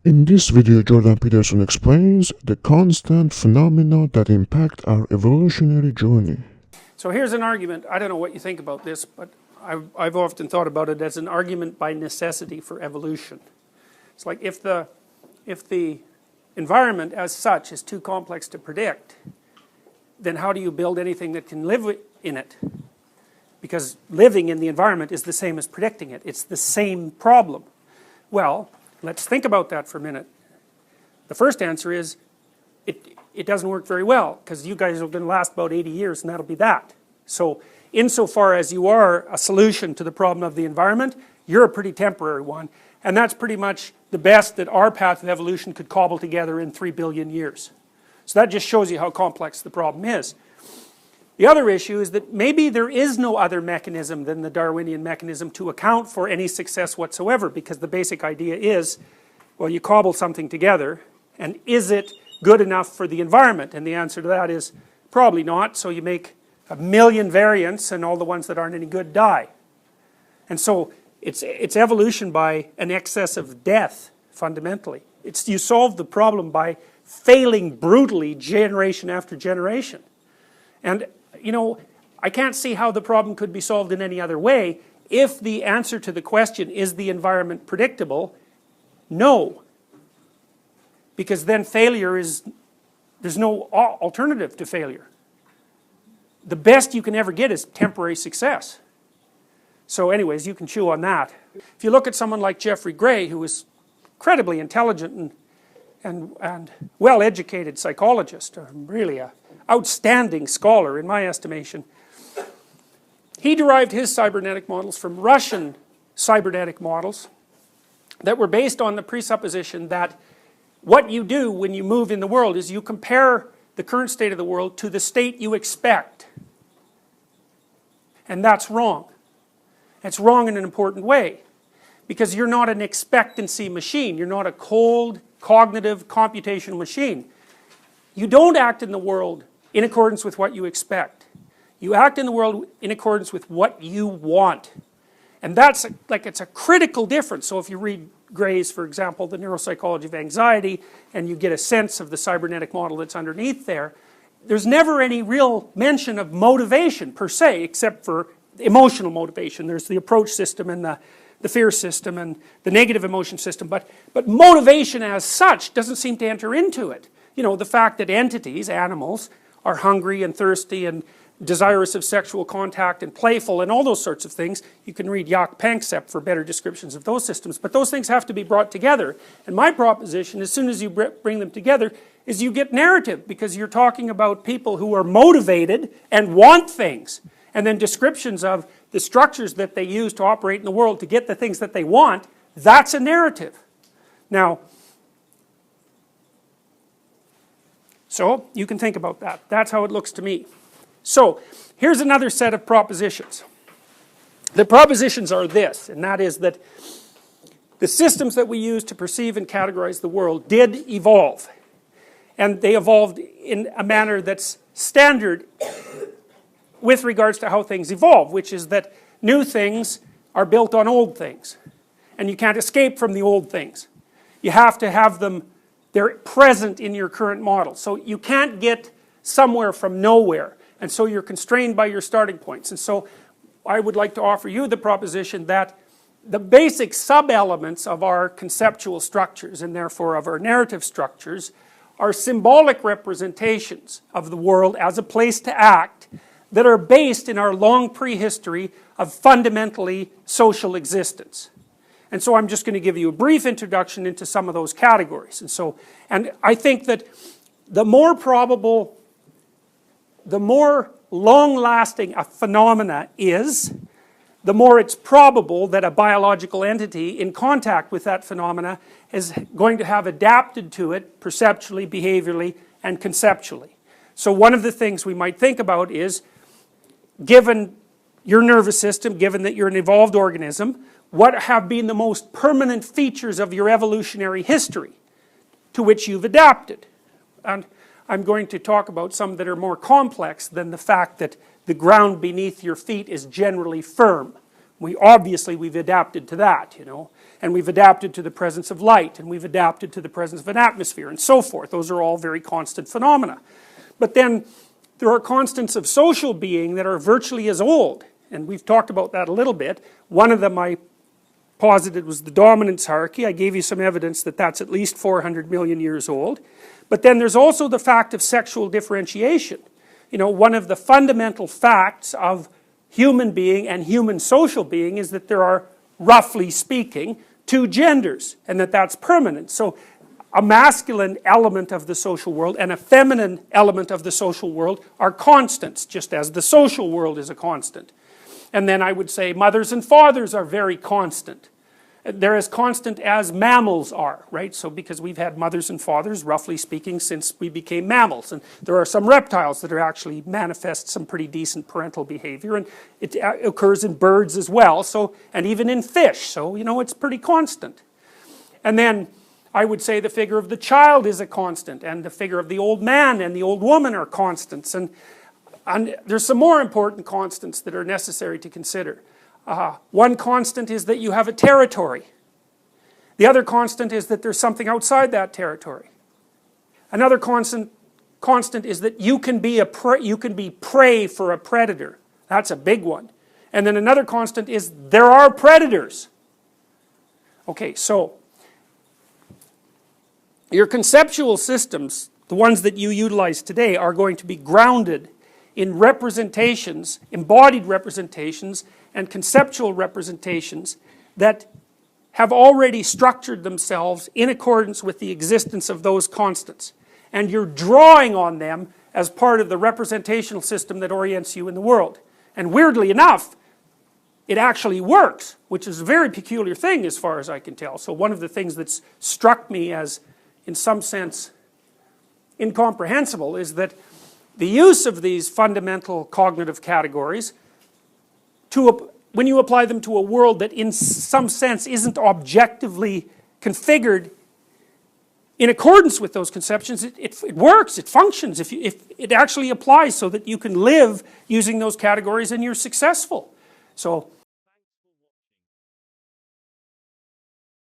In this video, Jordan Peterson explains the constant phenomena that impact our evolutionary journey. So here's an argument. I don't know what you think about this, but I've often thought about it as an argument by necessity for evolution. It's like if the environment as such is too complex to predict, then how do you build anything that can live in it? Because living in the environment is the same as predicting it. It's the same problem. Well, let's think about that for a minute. The first answer is it doesn't work very well, because you guys are going to last about 80 years and that'll be that. So insofar as you are a solution to the problem of the environment, you're a pretty temporary one, and that's pretty much the best that our path of evolution could cobble together in 3 billion years. So that just shows you how complex the problem is. The other issue is that maybe there is no other mechanism than the Darwinian mechanism to account for any success whatsoever, because the basic idea is, well, you cobble something together, and is it good enough for the environment? And the answer to that is probably not, so you make 1 million variants and all the ones that aren't any good die. And so it's evolution by an excess of death, fundamentally. You solve the problem by failing brutally generation after generation. And you know, I can't see how the problem could be solved in any other way. If the answer to the question, is the environment predictable? No. Because then failure is, there's no alternative to failure. The best you can ever get is temporary success. So anyways, you can chew on that. If you look at someone like Geoffrey Gray, who is incredibly intelligent and well-educated psychologist, really a outstanding scholar in my estimation, he derived his cybernetic models from Russian cybernetic models that were based on the presupposition that what you do when you move in the world is you compare the current state of the world to the state you expect. And that's wrong. It's wrong in an important way, because you're not an expectancy machine. You're not a cold, cognitive, computational machine. You don't act in the world in accordance with what you expect. You act in the world in accordance with what you want. And that's it's a critical difference. So if you read Gray's, for example, The Neuropsychology of Anxiety, and you get a sense of the cybernetic model that's underneath there, there's never any real mention of motivation per se, except for emotional motivation. There's the approach system and the fear system and the negative emotion system, but motivation as such doesn't seem to enter into it. You know, the fact that entities, animals, are hungry and thirsty and desirous of sexual contact and playful and all those sorts of things. You can read Jaak Panksepp for better descriptions of those systems, but those things have to be brought together. And my proposition, as soon as you bring them together, is you get narrative, because you're talking about people who are motivated and want things, and then descriptions of the structures that they use to operate in the world to get the things that they want. That's a narrative. Now, so you can think about that. That's how it looks to me. So here's another set of propositions. The propositions are this, and that is that the systems that we use to perceive and categorize the world did evolve. And they evolved in a manner that's standard with regards to how things evolve, which is that new things are built on old things. And you can't escape from the old things. You have to have them, they're present in your current model. So you can't get somewhere from nowhere. And so you're constrained by your starting points. And so I would like to offer you the proposition that the basic sub-elements of our conceptual structures, and therefore of our narrative structures, are symbolic representations of the world as a place to act that are based in our long prehistory of fundamentally social existence. And so I'm just going to give you a brief introduction into some of those categories. And I think that the more probable, the more long-lasting a phenomena is, the more it's probable that a biological entity in contact with that phenomena is going to have adapted to it perceptually, behaviorally, and conceptually. So one of the things we might think about is, given your nervous system, given that you're an evolved organism, what have been the most permanent features of your evolutionary history to which you've adapted? And I'm going to talk about some that are more complex than the fact that the ground beneath your feet is generally firm. We've adapted to that, you know, and we've adapted to the presence of light, and we've adapted to the presence of an atmosphere, and so forth. Those are all very constant phenomena. But then there are constants of social being that are virtually as old, and we've talked about that a little bit. One of them I posited was the dominance hierarchy. I gave you some evidence that that's at least 400 million years old. But then there's also the fact of sexual differentiation. You know, one of the fundamental facts of human being and human social being is that there are, roughly speaking, two genders, and that that's permanent. So a masculine element of the social world and a feminine element of the social world are constants, just as the social world is a constant. And then I would say mothers and fathers are very constant. They're as constant as mammals are, right? So because we've had mothers and fathers, roughly speaking, since we became mammals. And there are some reptiles that are actually manifest some pretty decent parental behavior, and it occurs in birds as well, so, and even in fish, so you know it's pretty constant. And then I would say the figure of the child is a constant, and the figure of the old man and the old woman are constants, and there's some more important constants that are necessary to consider. One constant is that you have a territory. The other constant is that there's something outside that territory. Another constant is that you can be prey for a predator. That's a big one. And then another constant is there are predators. Okay, so your conceptual systems, the ones that you utilize today, are going to be grounded in representations, embodied representations, and conceptual representations that have already structured themselves in accordance with the existence of those constants. And you're drawing on them as part of the representational system that orients you in the world. And weirdly enough, it actually works, which is a very peculiar thing as far as I can tell. So one of the things that's struck me as, in some sense, incomprehensible is that the use of these fundamental cognitive categories when you apply them to a world that in some sense isn't objectively configured in accordance with those conceptions, it works, it functions, if it actually applies so that you can live using those categories and you're successful. So